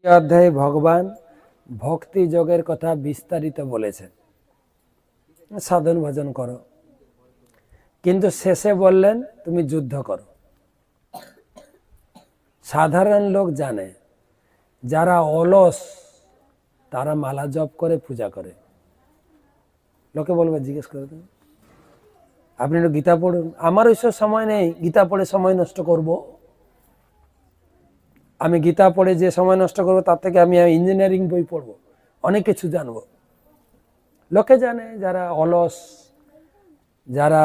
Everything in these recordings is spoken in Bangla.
এই অধ্যায়ে ভগবান ভক্তি যোগের কথা বিস্তারিত বলেছেন। সাধন ভজন করো, কিন্তু শেষে বললেন তুমি যুদ্ধ করো। সাধারণ লোক জানে, যারা অলস তারা মালা জপ করে পূজা করে। লোকে বলবে জিজ্ঞেস করে দেন, আপনি একটু গীতা পড়ুন। আমার ওইসব সময় নেই গীতা পড়ে সময় নষ্ট করব। আমি গীতা পড়ে যে সময় নষ্ট করবো তার থেকে আমি ইঞ্জিনিয়ারিং বই পড়বো, অনেক কিছু জানবো। লোকে জানে যারা অলস, যারা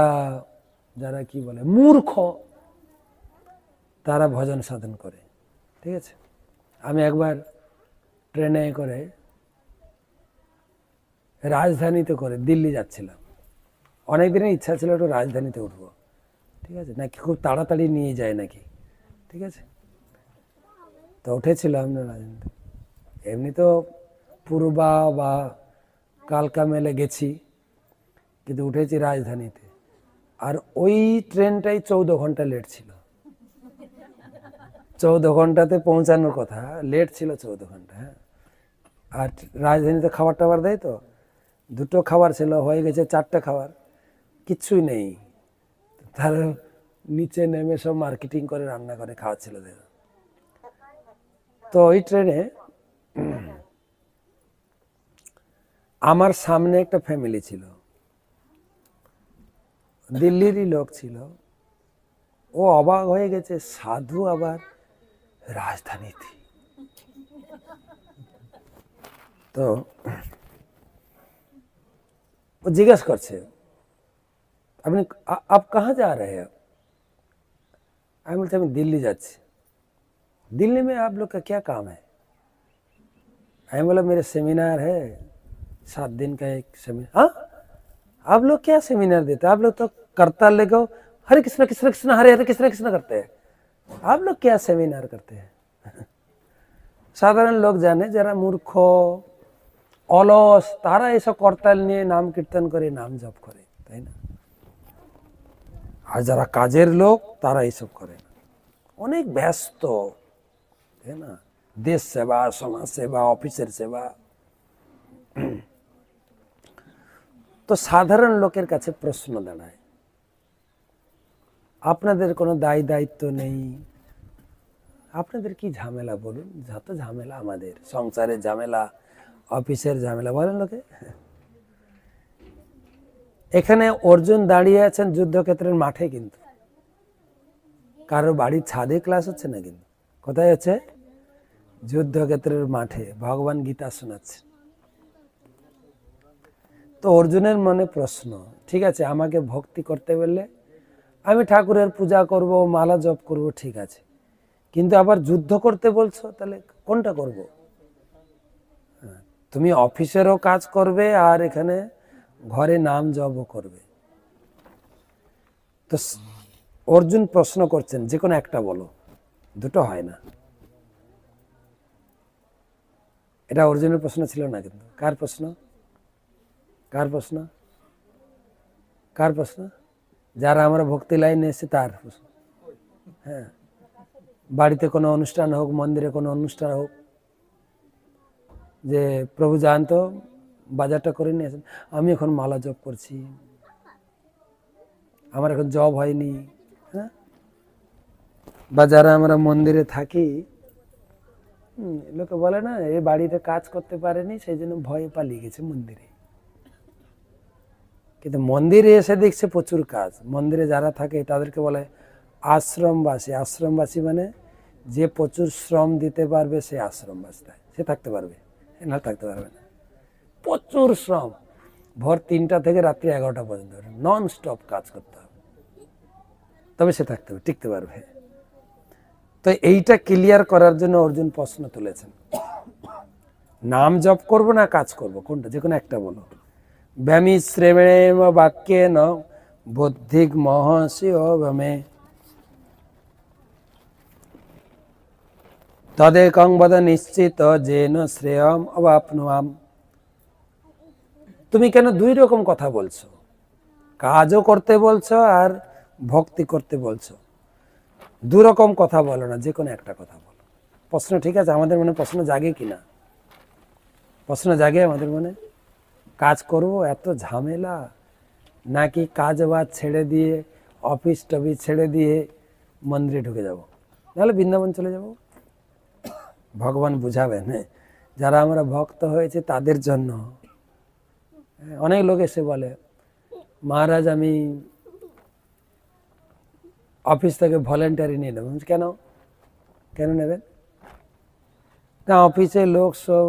যারা কি বলে মূর্খ, তারা ভজন সাধন করে। ঠিক আছে, আমি একবার ট্রেনে করে রাজধানীতে করে দিল্লি যাচ্ছিলাম। অনেক দিনের ইচ্ছা ছিল একটু রাজধানীতে উঠবো। ঠিক আছে, নাকি খুব তাড়াতাড়ি নিয়ে যায় নাকি। ঠিক আছে, তো উঠেছিলাম না রাজধানীতে। এমনি তো পূর্বা বা কালকা মেলে গেছি, কিন্তু উঠেছি রাজধানীতে। আর ওই ট্রেনটাই 14 ঘন্টা লেট ছিল। 14 ঘন্টাতে পৌঁছানোর কথা, লেট ছিল 14 ঘন্টা। হ্যাঁ, আর রাজধানীতে খাবার টাবার দেয় তো, দুটো খাবার ছিল, হয়ে গেছে 4টে খাবার, কিচ্ছুই নেই। তার নিচে নেমে সব মার্কেটিং করে রান্না করে খাওয়াচ্ছিল দেয়। তো ওই ট্রেনে আমার সামনে একটা ফ্যামিলি ছিল, দিল্লিরই লোক ছিল। ও অবাক হয়ে গেছে, সাধু আবার রাজধানীতে। তো वो जिज्ञास करছে, আপনি आप कहाँ जा रहे हैं? আমি বলছি আমি दिल्ली যাচ্ছি। दिल्ली में आप लोग का क्या काम है? আমি बोला मेरे सेमिनार है, 7 दिन का एक सेमिनार। हाँ, आप लोग क्या सेमिनार देते? आप लोग तो करताल लेके हरे कृष्ण कृष्ण कृष्ण हरे हरे कृष्ण कृष्ण करते हैं, आप लोग क्या सेमिनार करते हैं? সাধারণ লোক জানে, যারা মূর্খ অলস তারা এসব করতাল নিয়ে নাম কীর্তন করে, নাম জপ করে, তাই না? আর যারা কাজের লোক তারা এইসব করে না, অনেক ব্যস্ত, তাই না? দেশ সেবা, সমাজ সেবা, অফিসের সেবা। তো সাধারণ লোকের কাছে প্রশ্ন দাঁড়ায়, আপনাদের কোনো দায় দায়িত্ব নেই, আপনাদের কি ঝামেলা বলুন? যত ঝামেলা আমাদের, সংসারের ঝামেলা, অফিসের ঝামেলা, বলেন লোকে। এখানে অর্জুন দাঁড়িয়ে আছেন যুদ্ধক্ষেত্রের মাঠে, কিন্তু কারো বাড়ির ছাদে ক্লাস হচ্ছে না, কিন্তু কোথায় হচ্ছে? যুদ্ধক্ষেত্রের মাঠে ভগবান গীতা শোনাচ্ছে। তো অর্জুনের মনে প্রশ্ন, ঠিক আছে আমাকে ভক্তি করতে বললে আমি ঠাকুরের পূজা করব, মালা জপ করব, ঠিক আছে, কিন্তু আবার যুদ্ধ করতে বলছো, তাহলে কোনটা করব? তুমি অফিসেরও কাজ করবে আর এখানে ঘরে নাম জপও করবে। তো অর্জুন প্রশ্ন করছেন, যে কোনো একটা বলো, দুটো হয় না। এটা অর্জুনের প্রশ্ন ছিল না, কিন্তু কার প্রশ্ন? কার প্রশ্ন? কার প্রশ্ন? যারা আমরা ভক্তি লাইনে এসে তার প্রশ্ন। হ্যাঁ, বাড়িতে কোনো অনুষ্ঠান হোক, মন্দিরে কোনো অনুষ্ঠান হোক, যে প্রভু জানতো বাজারটা করে নিয়ে আসেন, আমি এখন মালা জপ করছি, আমার এখন জব হয়নি। হ্যাঁ, বা যারা আমরা মন্দিরে থাকি, লোকে বলে না এই বাড়িতে কাজ করতে পারেনি, সেই জন্য ভয়ে পালিয়ে গেছে মন্দিরে। কিন্তু মন্দিরে এসে দেখছে প্রচুর কাজ। মন্দিরে যারা থাকে তাদেরকে বলে আশ্রমবাসী। আশ্রমবাসী মানে যে প্রচুর শ্রম দিতে পারবে সে আশ্রমবাসী, সে থাকতে পারবে, না থাকতে পারবে না। প্রচুর শ্রম, ভোর 3টা থেকে রাত্রি 11টা পর্যন্ত নন স্টপ কাজ করতে হবে, তবে সে থাকতে হবে, টিকতে পারবে। তো এইটা ক্লিয়ার করার জন্য অর্জুন প্রশ্ন তুলেছেন, নাম জপ করব না কাজ করব, কোনটা? যে কোনো একটা বলো। ব্যামি শ্রেমেম বাক্যে ন বুদ্ধিক মহসি অবমে তদেকং বদ নিশ্চিত যেন শ্রেয়ম অবাপ্নুয়াম। তুমি কেন দুই রকম কথা বলছো? কাজও করতে বলছো আর ভক্তি করতে বলছো, দু রকম কথা বলো না, যে কোনো একটা কথা বলো। প্রশ্ন ঠিক আছে, আমাদের মনে প্রশ্ন জাগে কিনা? প্রশ্ন জাগে আমাদের মনে, কাজ করব এত ঝামেলা, নাকি কাজ বাজ ছেড়ে দিয়ে অফিস টফিস ছেড়ে দিয়ে মন্দিরে ঢুকে যাব, নাহলে বৃন্দাবন চলে যাব? ভগবান বুঝাবেন। হ্যাঁ, যারা আমরা ভক্ত হয়েছে তাদের জন্য। অনেক লোক এসে বলে, মহারাজ আমি অফিস থেকে ভলেন্টারি নিয়ে নেব। কেন কেন নেবেন? না, অফিসে লোক সব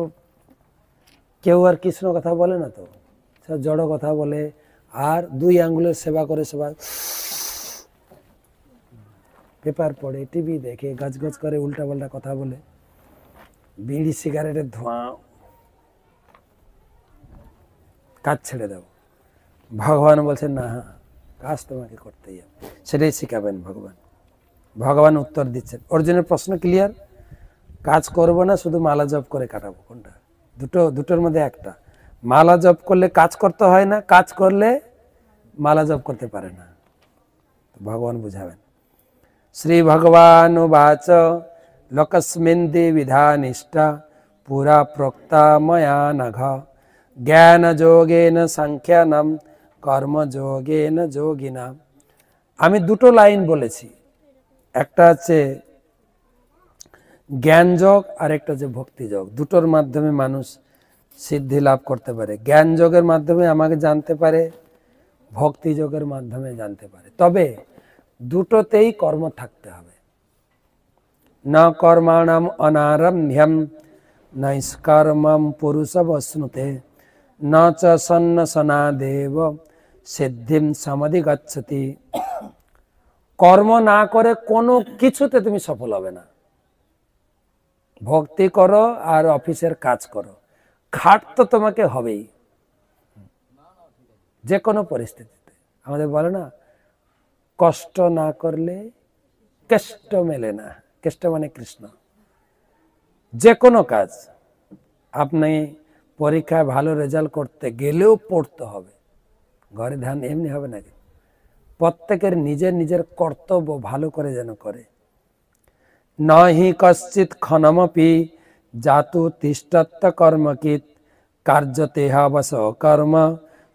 কেউ আর কৃষ্ণ কথা বলে না তো, সব জড় কথা বলে, আর 2 আঙ্গুলের সেবা করে সবাই পেপার পড়ে, টিভি দেখে, গজগজ করে, উল্টাপাল্টা কথা বলে, বিড়ি সিগারেটের ধোঁয়া, কাজ ছেড়ে দাও। ভগবান বলছেন না, কাজ তোমাকে করতেই হবে, সেটাই শিখাবেন ভগবান। ভগবান উত্তর দিচ্ছেন। অর্জুনের প্রশ্ন ক্লিয়ার, কাজ করব না, শুধু মালা জপ করে কাটাবো। কোনটা? দুটোর মধ্যে একটা। মালা জপ করলে কাজ করতে হয় না, কাজ করলে মালা জপ করতে পারে না। ভগবান বুঝাবেন। শ্রী ভগবান উবাচ লোকস্মিন বিধানিষ্ঠা পুরা প্রক্তা ময়া নঘ জ্ঞান যোগেন সাংখ্যানাম কর্মযোগেন যোগিনাম। আমি 2টো লাইন বলেছি, একটা হচ্ছে জ্ঞান যোগ আর একটা হচ্ছে ভক্তি যোগ। 2টোর মাধ্যমে মানুষ সিদ্ধি লাভ করতে পারে। জ্ঞান যোগের মাধ্যমে আমাকে জানতে পারে, ভক্তি যোগের মাধ্যমে জানতে পারে। তবে 2টোতেই কর্ম থাকতে হবে। ন কর্মাণম অনারম্ভ্যম নৈষ্কর্মম পুরুষবস্নুতে ন চ সন্ন্যাসনাদেব সিদ্ধিম সমধিগচ্ছতি। কর্ম না করে কোনো কিছুতে তুমি সফল হবে না। ভক্তি করো আর অফিসের কাজ করো, খাট তো তোমাকে হবেই যে কোনো পরিস্থিতিতে। আমাদের বলে না, কষ্ট না করলে কেষ্ট মেলে না। কেষ্ট মানে কৃষ্ণ। যে কোনো কাজ, আপনি পরীক্ষায় ভালো রেজাল্ট করতে গেলেও পড়তে হবে, ঘরে ধ্যান এমনি হবে নাকি? প্রত্যেকের নিজের নিজের কর্তব্য ভালো করে যেন করে। নহি কশ্চিৎ ক্ষণমপি জাতু তিষ্ঠত্য কর্মকিত কার্যতে হাবস কর্ম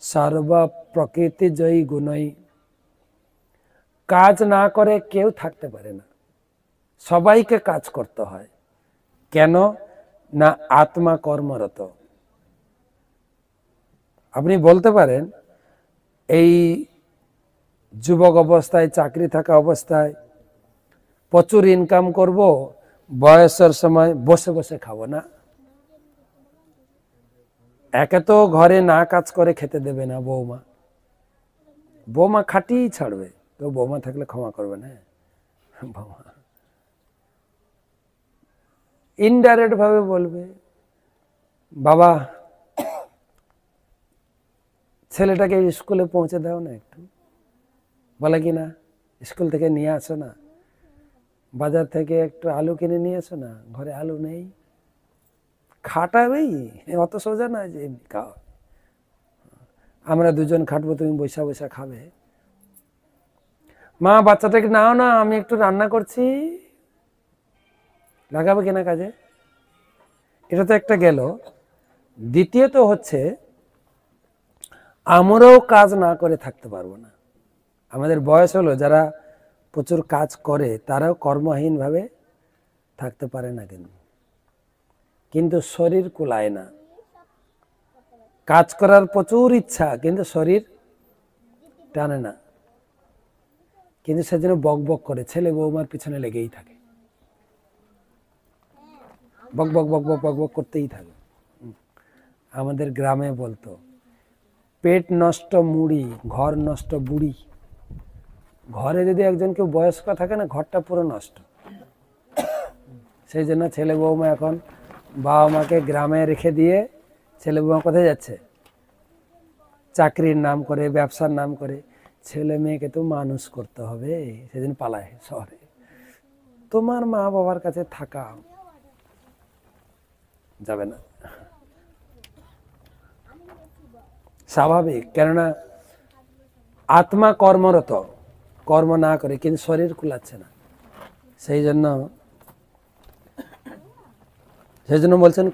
সর্ব প্রকৃতি জয়ী গুণই। কাজ না করে কেউ থাকতে পারে না, সবাইকে কাজ করতে হয়। কেন না? আত্মা কর্মরত। আপনি বলতে পারেন এই যুবক অবস্থায়, চাকরি থাকা অবস্থায় প্রচুর ইনকাম করব, বয়সের সময় বসে বসে খাবো না। একে তো ঘরে না কাজ করে খেতে দেবে না বৌমা, বৌমা খাটিয়েই ছাড়বে। তো বৌমা থাকলে ক্ষমা করবে না, বৌমা ইনডাইরেক্ট ভাবে বলবে, বাবা ছেলেটাকে স্কুলে পৌঁছে দাও না একটু, বলে কি না, স্কুল থেকে নিয়ে আসো না, বাজার থেকে একটু আলু কিনে নিয়ে আসো না, ঘরে আলু নেই। খাটাবেই, অত সোজা না যে এমনি খাও। আমরা 2জন খাটবো, তুমি বৈশা বৈশা খাবে। মা বাচ্চাটাকে নাও না, আমি একটু রান্না করছি, লাগাবে কিনা কাজে? এটা তো একটা গেল। দ্বিতীয়ত হচ্ছে, আমরাও কাজ না করে থাকতে পারবো না। আমাদের বয়স হলো, যারা প্রচুর কাজ করে তারাও কর্মহীন ভাবে থাকতে পারে না। কিন্তু শরীর কুলায় না। কাজ করার প্রচুর ইচ্ছা, কিন্তু শরীর টানে না। কিন্তু সেজন্য বক বক করে, ছেলে বৌমার পিছনে লেগেই থাকে, বক বক বক বক বক বক করতেই থাকে। আমাদের গ্রামে বলতো, পেট নষ্ট মুড়ি, ঘর নষ্ট বুড়ি। ঘরে যদি একজন কেউ বয়স্ক থাকে না, ঘরটা পুরো নষ্ট। সেই জন্য ছেলে বৌমা এখন বাবা মাকে গ্রামে রেখে দিয়ে ছেলে বৌমা কোথায় যাচ্ছে? চাকরির নাম করে, ব্যবসার নাম করে। ছেলে মেয়েকে তো মানুষ করতে হবে, সেদিন পালায় শহরে। তোমার মা বাবার কাছে থাকা যাবে না, স্বাভাবিক। কেননা আত্মা কর্মরত, কর্ম না করে, কিন্তু শরীর কুলাচ্ছে না। সেই জন্য সেজন্য বলছেন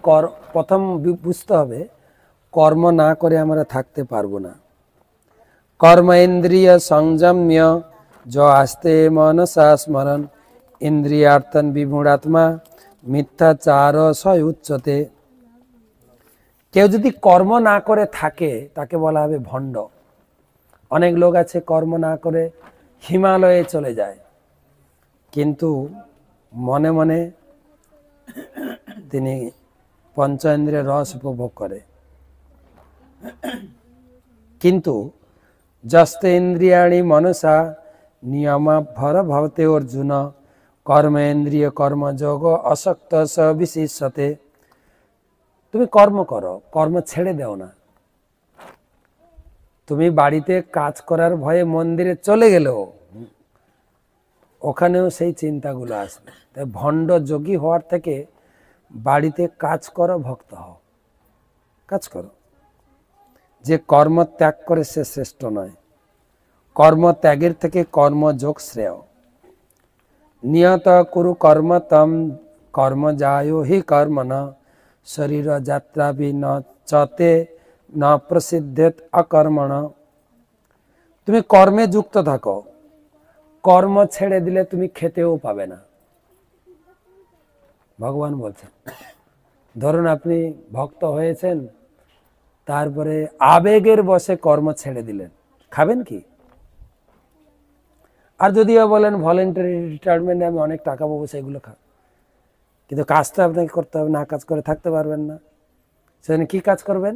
প্রথম বুঝতে হবে কর্ম না করে আমরা থাকতে পারবো না। কর্ম ইন্দ্রিয় সংযম্য য আস্তে মনসা স্মরণ ইন্দ্রিয়ার্থন বিমূঢ়াত্মা মিথ্যাচার সয় উচ্চতে। কেউ যদি কর্ম না করে থাকে তাকে বলা হবে ভণ্ড। অনেক লোক আছে কর্ম না করে হিমালয়ে চলে যায়, কিন্তু মনে মনে তিনি পঞ্চেন্দ্রিয় রস উপভোগ করে। কিন্তু যস্তে ইন্দ্রিয়াণি মনসা নিয়মাভর ভবতে অর্জুন কর্মেন্দ্রিয় কর্মযোগ অশক্ত স বিশিষ্যতে। তুমি কর্ম করো, কর্ম ছেড়ে দাও না। তুমি বাড়িতে কাজ করার ভয়ে মন্দিরে চলে গেলেও ওখানেও সেই চিন্তাগুলো আসবে। তাই ভণ্ড যোগী হওয়ার থেকে বাড়িতে কাজ করো, ভক্ত হও, কাজ করো। যে কর্ম ত্যাগ করে সে শ্রেষ্ঠ নয়। কর্ম ত্যাগের থেকে কর্মযোগ শ্রেয়। নিয়ত কুরু কর্ম তম কর্ম যায়ো হি কর্ম ন শরীর যাত্রা বি ন চতে ন প্রসিদ্ধেত অকর্মণ। তুমি কর্মে যুক্ত থাকো, কর্ম ছেড়ে দিলে তুমি খেতেও পাবে না। ভগবান বলছেন, ধরুন আপনি ভক্ত হয়েছেন, তারপরে আবেগের বশে কর্ম ছেড়ে দিলেন, খাবেন কি? আর যদিও বলেন ভলেন্টারি রিটায়ারমেন্টে আমি অনেক টাকা পাবো, সেগুলো খা, কিন্তু কাজটা আপনাকে করতে হবে, না কাজ করে থাকতে পারবেন না। সেখানে কি কাজ করবেন?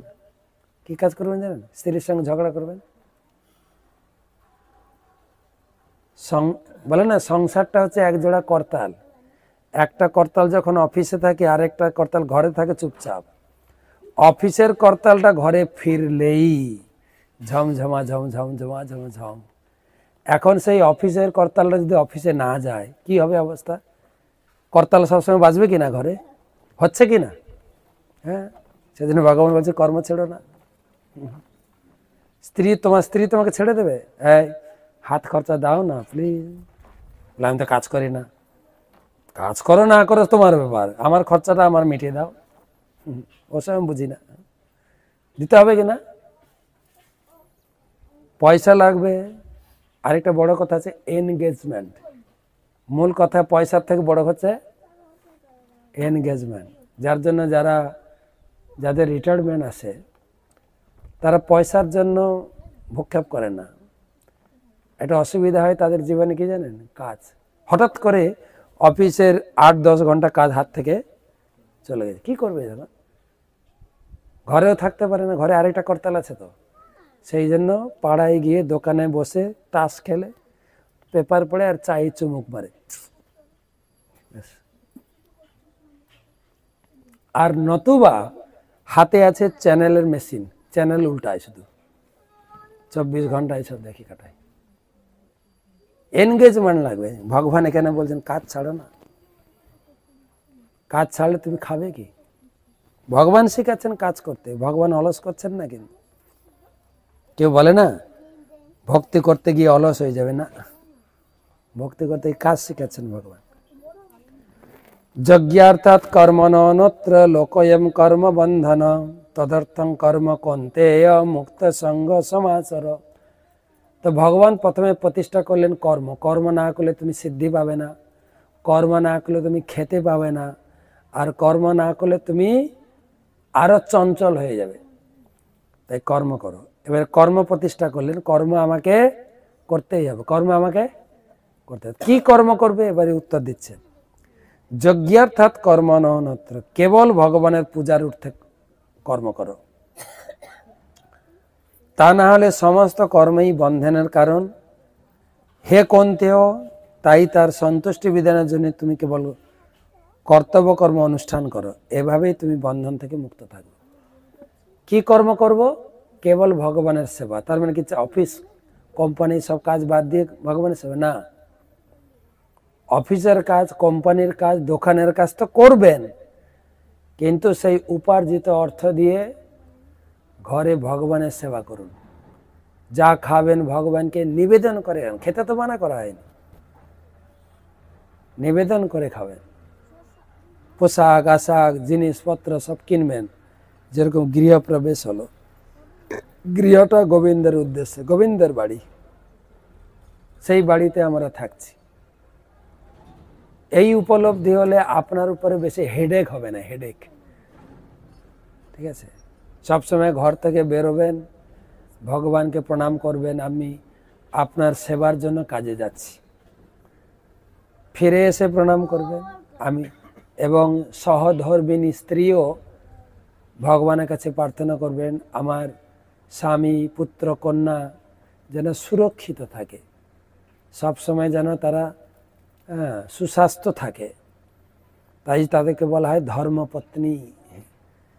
কি কাজ করবেন জানেন? স্ত্রীর সঙ্গে ঝগড়া করবেন। বলে না, সংসারটা হচ্ছে এক জোড়া করতাল। একটা করতাল যখন অফিসে থাকে, আরেকটা করতাল ঘরে থাকে চুপচাপ। অফিসের করতালটা ঘরে ফিরলেই ঝমঝমা ঝমঝমঝমা ঝমঝম। এখন সেই অফিসের করতালটা যদি অফিসে না যায়, কি হবে অবস্থা? করতাল সবসময় বাজবে কিনা ঘরে? হচ্ছে কিনা? হ্যাঁ, সেজন্য ভগবান বলছে কর্ম ছেড়ো না। তোমার স্ত্রী তোমাকে ছেড়ে দেবে, এই হাত খরচা দাও না প্লিজ। আমি তো কাজ করি না। কাজ করো না করো তোমার ব্যাপার, আমার খরচাটা আমার মিটিয়ে দাও। ওসব আমি বুঝি না, দিতে হবে কিনা। পয়সা লাগবে। আরেকটা বড় কথা আছে এনগেজমেন্ট। মূল কথা পয়সার থেকে বড় হচ্ছে এনগেজমেন্ট। যার জন্য যাদের রিটায়ারমেন্ট আসে, তারা পয়সার জন্য ভূক্ষেপ করে না। একটা অসুবিধা হয় তাদের জীবনে, কি জানেন? কাজ। হঠাৎ করে অফিসের 8-10 ঘন্টা কাজ হাত থেকে চলে গেছে, কি করবে জানো? ঘরেও থাকতে পারে না, ঘরে আরেকটা করতাল আছে তো। সেই জন্য পাড়ায় গিয়ে দোকানে বসে তাস খেলে, পেপার পড়ে আর চাই চুমুক মারে। আর নতুবা হাতে আছে চ্যানেলের মেশিন, চ্যানেল উল্টায়, শুধু 24 ঘন্টা এইসব দেখি কাটায়। এনগেজমেন্ট লাগবে। ভগবান এখানে বলছেন কাজ ছাড়ো না। কাজ ছাড়লে তুমি খাবে কি? ভগবান শিখাচ্ছেন কাজ করতে, ভগবান অলস করছেন না। কিন্তু কেউ বলে না ভক্তি করতে গিয়ে অলস হয়ে যাবে, না, ভক্তি করতে কাজ শিখাচ্ছেন ভগবান। যজ্ঞার্থাৎ কর্মণনত্র লোকয়ম কর্ম বন্ধন তদর্থং কর্ম কন্তেয় মুক্ত সঙ্গ সমাচর। তো ভগবান প্রথমে প্রতিষ্ঠা করলেন কর্ম। কর্ম না করলে তুমি সিদ্ধি পাবে না, কর্ম না করলে তুমি খেতে পাবে না, আর কর্ম না করলে তুমি আরো চঞ্চল হয়ে যাবে। তাই কর্ম করো। এবার কর্ম প্রতিষ্ঠা করলেন, কর্ম আমাকে করতেই হবে, কর্ম আমাকে করতে হবে। কি কর্ম করবে? এবারে উত্তর দিচ্ছেন, যজ্ঞার্থাৎ কর্মণনত্র, কেবল ভগবানের পূজার উর্থে কর্ম করো। তা না হলে সমস্ত কর্মই বন্ধনের কারণ। হে কন্তেয়, তাই তার সন্তুষ্টি বিধানের জন্য তুমি কেবল কর্তব্য কর্ম অনুষ্ঠান করো, এভাবেই তুমি বন্ধন থেকে মুক্ত থাকবে। কি কর্ম করব? কেবল ভগবানের সেবা। তার মানে কি অফিস কোম্পানি সব কাজ বাদ দিয়ে ভগবানের সেবা? না, অফিসের কাজ, কোম্পানির কাজ, দোকানের কাজ তো করবেন, কিন্তু সেই উপার্জিত অর্থ দিয়ে ঘরে ভগবানের সেবা করুন। যা খাবেন ভগবানকে নিবেদন করে, খেতে তো মানা করা হয়নি, নিবেদন করে খাবেন। পোশাক আশাক জিনিসপত্র সব কিনবেন, যেরকম গৃহপ্রবেশ হলো, গৃহটা গোবিন্দের উদ্দেশ্যে, গোবিন্দের বাড়ি, সেই বাড়িতে আমরা থাকছি। এই উপলব্ধি হলে আপনার উপরে বেশি হেডেক হবে না, হেডেক। ঠিক আছে, সবসময় ঘর থেকে বেরোবেন, ভগবানকে প্রণাম করবেন, আমি আপনার সেবার জন্য কাজে যাচ্ছি, ফিরে এসে প্রণাম করবেন আমি, এবং সহধর্মিণী স্ত্রীও ভগবানের কাছে প্রার্থনা করবেন আমার স্বামী পুত্র কন্যা যেন সুরক্ষিত থাকে, সব সময় যেন তারা সুস্বাস্থ্য থাকে। তাই তাদেরকে বলা হয় ধর্মপত্নী,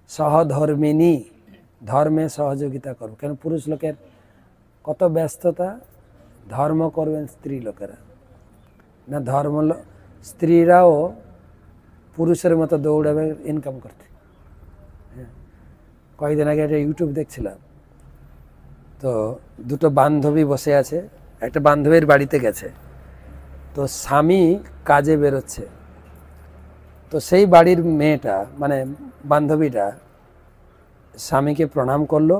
সহধর্মিণী, ধর্মে সহযোগিতা করবে। কেন পুরুষ লোকের কত ব্যস্ততা, ধর্ম করবেন স্ত্রী লোকেরা না, ধর্ম স্ত্রীরাও পুরুষের মতো দৌড়াবে ইনকাম করতে। কয়েকদিন আগে একটা ইউটিউব দেখছিলাম, তো দুটো বান্ধবী বসে আছে, একটা বান্ধবীর বাড়িতে গেছে, তো স্বামী কাজে বেরোচ্ছে, তো সেই বাড়ির মেয়েটা মানে বান্ধবীটা স্বামীকে প্রণাম করলো,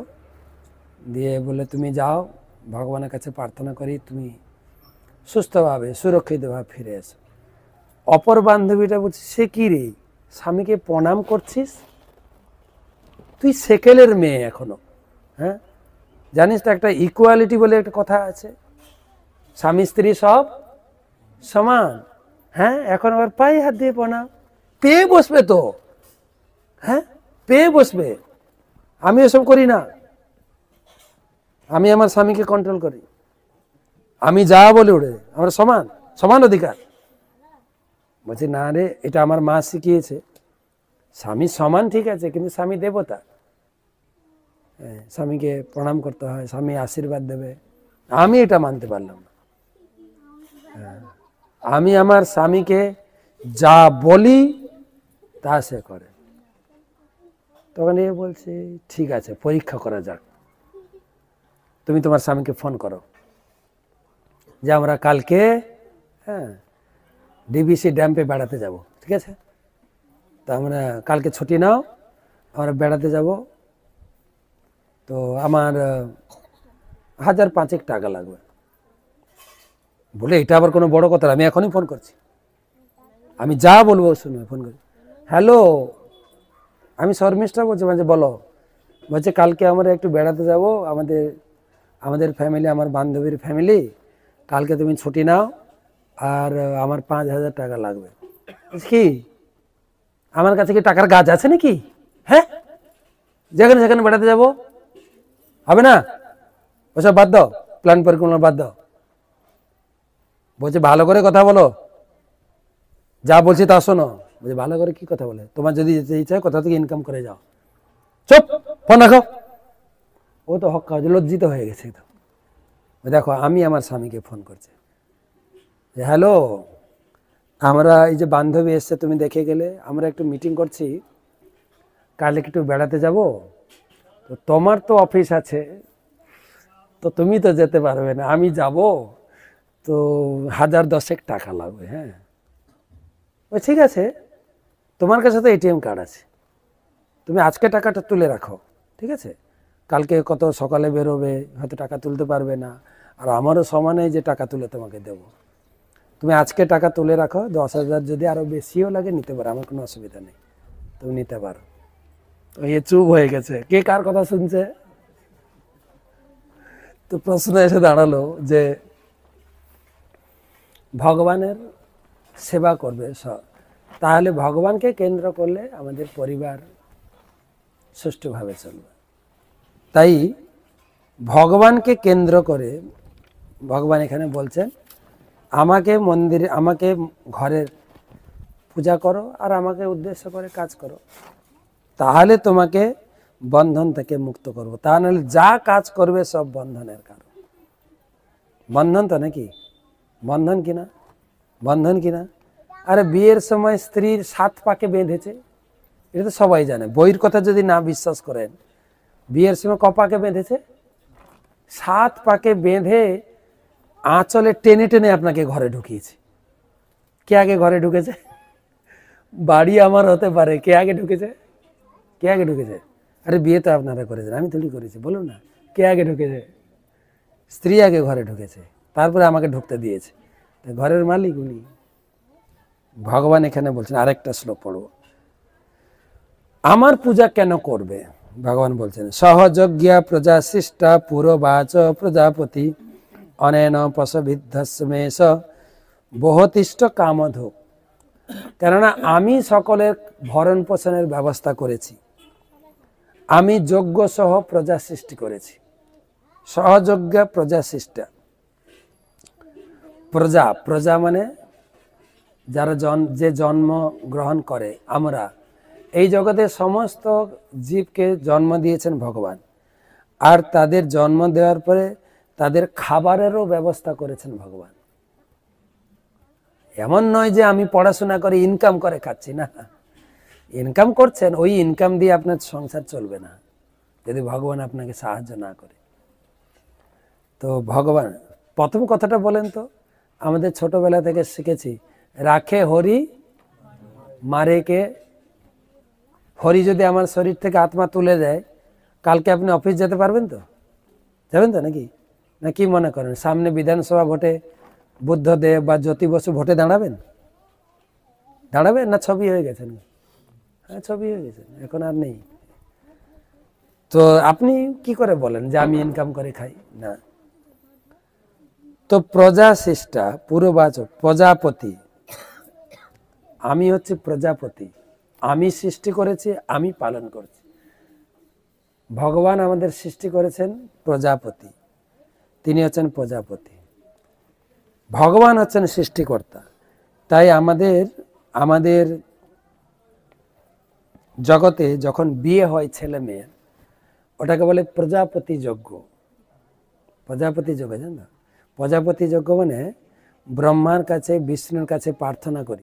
দিয়ে বলে তুমি যাও, ভগবানের কাছে প্রার্থনা করি তুমি সুস্থভাবে সুরক্ষিতভাবে ফিরে এসো। অপর বান্ধবীটা বলছে সে কি রে, স্বামীকে প্রণাম করছিস, তুই সেকেলের মেয়ে এখনো? হ্যাঁ, জানিস তো একটা ইকুয়ালিটি বলে একটা কথা আছে, স্বামী স্ত্রী সব সমান। হ্যাঁ, এখন আবার পায়ে হাত দিয়ে প্রণাম, পেয়ে বসবে তো, হ্যাঁ পেয়ে বসবে। আমি এসব করি না, আমি আমার স্বামীকে কন্ট্রোল করি, আমি যা বলে উঠে আমরা সমান, সমান অধিকার। বলছি না রে, এটা আমার মা শিখিয়েছে, স্বামী সমান ঠিক আছে, কিন্তু স্বামী দেবতা, স্বামীকে প্রণাম করতে হয়, স্বামী আশীর্বাদ দেবে। আমি এটা মানতে পারলাম না। আমি আমার স্বামীকে যা বলি তা সে করে। তখন এ বলছে ঠিক আছে পরীক্ষা করা যাক, তুমি তোমার স্বামীকে ফোন করো যে আমরা কালকে ডিবিসি ড্যাম্পে বেড়াতে যাব, ঠিক আছে, তো আমরা কালকে ছুটি নাও, আমরা বেড়াতে যাব, তো আমার 1,500 টাকা লাগবে। বলে এটা আবার কোনো বড় কথা, আমি এখনই ফোন করছি, আমি যা বলবো শুনে ফোন করি। হ্যালো, আমি শর্মিষ্ঠা বলছি। বলছে বলো। বলছে কালকে আমরা একটু বেড়াতে যাব, আমাদের ফ্যামিলি, আমার বান্ধবীর ফ্যামিলি, কালকে তুমি ছুটি নাও, আর আমার 5,000 টাকা লাগবে। কি আমার কাছে কি টাকার গাছ আছে নাকি? হ্যাঁ, যেখানে সেখানে বেড়াতে যাব হবে না, ওসব বাদ দাও, প্ল্যান পরিকল্পনা বাদ দাও। বলছে ভালো করে কথা বলো, যা বলছি তা শোনো। বলছে ভালো করে কি কথা বলে, তোমার যদি যেতে ইচ্ছা হয় কোথা থেকে ইনকাম করে যাও, চুপ, ফোন রাখো। ও তো হক লজ্জিত হয়ে গেছে। তো দেখো আমি আমার স্বামীকে ফোন করছি, হ্যালো, আমরা এই যে বান্ধবী এসছে তুমি দেখে গেলে, আমরা একটু মিটিং করছি, কাল একটু বেড়াতে যাব, তো তোমার তো অফিস আছে, তো তুমি তো যেতে পারবে না, আমি যাব, তো 1,010 টাকা লাগবে। হ্যাঁ, ও ঠিক আছে, তোমার কাছে তো এটিএম কার্ড আছে, তুমি আজকে টাকাটা তুলে রাখো, ঠিক আছে, কালকে কত সকালে বেরোবে, হয়তো টাকা তুলতে পারবে না, আর আমারও সমানে যে টাকা তুলে তোমাকে দেবো, তুমি আজকে টাকা তুলে রাখো, 10,000 যদি আরো বেশিও লাগে নিতে পারো, আমার কোনো অসুবিধা নেই, তুমি নিতে পারো। তো এ চুপ হয়ে গেছে, কে কার কথা শুনছে। তো প্রশ্ন এসে দাঁড়ালো যে ভগবানের সেবা করবে তাহলে ভগবানকে কেন্দ্র করলে আমাদের পরিবার সুষ্ঠুভাবে চলবে। তাই ভগবানকে কেন্দ্র করে ভগবান এখানে বলছেন আমাকে মন্দিরে, আমাকে ঘরের পূজা করো আর আমাকে উদ্দেশ্য করে কাজ করো, তাহলে তোমাকে বন্ধন থেকে মুক্ত করবো। তা নাহলে যা কাজ করবে সব বন্ধনের কারণ। বন্ধন তো নাকি, বন্ধন কিনা, বন্ধন কিনা। আরে বিয়ের সময় স্ত্রীর 7 পাকে বেঁধেছে, এটা তো সবাই জানে। বইয়ের কথা যদি না বিশ্বাস করেন, বিয়ের সময় ক পাকে বেঁধেছে? 7 পাকে বেঁধে আঁচলে টেনে টেনে আপনাকে ঘরে ঢুকিয়েছে। কে আগে ঘরে ঢুকেছে? বাড়ি আমার হতে পারে, কে আগে ঢুকেছে? কে আগে ঢুকেছে? আরে বিয়ে তো আপনারা করেছেন, আমি থোড়ি করেছি, বলুন না কে আগে ঢুকেছে? স্ত্রী আগে ঘরে ঢুকেছে, তারপরে আমাকে ঢুকতে দিয়েছে, ঘরের মালিক উনি। ভগবান এখানে বলছেন, আরেকটা শ্লোক পড়ব, আমার পূজা কেন করবে? ভগবান বলছেন, সহযজ্ঞা প্রজা সৃষ্টা পুরবাচ প্রজাপতি অনেন পশবিদ্ধস্মেশ বহুতিষ্ঠ কামধূপ। কেননা আমি সকলের ভরণ পোষণের ব্যবস্থা করেছি, আমি যজ্ঞ সহ প্রজা সৃষ্টি করেছি। সহযজ্ঞ প্রজা সৃষ্টা, প্রজা, প্রজা মানে যারা যে জন্ম গ্রহণ করে, আমরা এই জগতে সমস্ত জীবকে জন্ম দিয়েছেন ভগবান, আর তাদের জন্ম দেওয়ার পরে তাদের খাবারেরও ব্যবস্থা করেছেন ভগবান। এমন নয় যে আমি পড়াশোনা করে ইনকাম করে খাচ্ছি, না, ইনকাম করছেন, ওই ইনকাম দিয়ে আপনার সংসার চলবে না যদি ভগবান আপনাকে সাহায্য না করে। তো ভগবান প্রথম কথাটা বলেন তো, আমাদের ছোটবেলা থেকে শিখেছি, রাখে হরি মারে কে। হরি যদি আমার শরীর থেকে আত্মা তুলে দেয়, কালকে আপনি অফিস যেতে পারবেন তো? যাবেন তো নাকি? না কি মনে করেন সামনে বিধানসভা ভোটে বুদ্ধদেব বা জ্যোতি বসু ভোটে দাঁড়াবেন? দাঁড়াবেন না ছবি হয়ে গেছেন? হ্যাঁ, ছবি হয়ে গেছেন, এখন আর নেই। তো আপনি কি করে বলেন যে আমি ইনকাম করে খাই? না। তো প্রজা সৃষ্টা পুরবাচক, প্রজাপতি, আমি হচ্ছে প্রজাপতি, আমি সৃষ্টি করেছি, আমি পালন করছি। ভগবান আমাদের সৃষ্টি করেছেন প্রজাপতি, তিনি হচ্ছেন প্রজাপতি, ভগবান হচ্ছেন সৃষ্টিকর্তা। তাই আমাদের জগতে যখন বিয়ে হয় ছেলে মেয়ের, ওটাকে বলে প্রজাপতি যজ্ঞ। প্রজাপতি যজ্ঞ জানো? প্রজাপতি যজ্ঞ মানে ব্রহ্মার কাছে বিষ্ণুর কাছে প্রার্থনা করি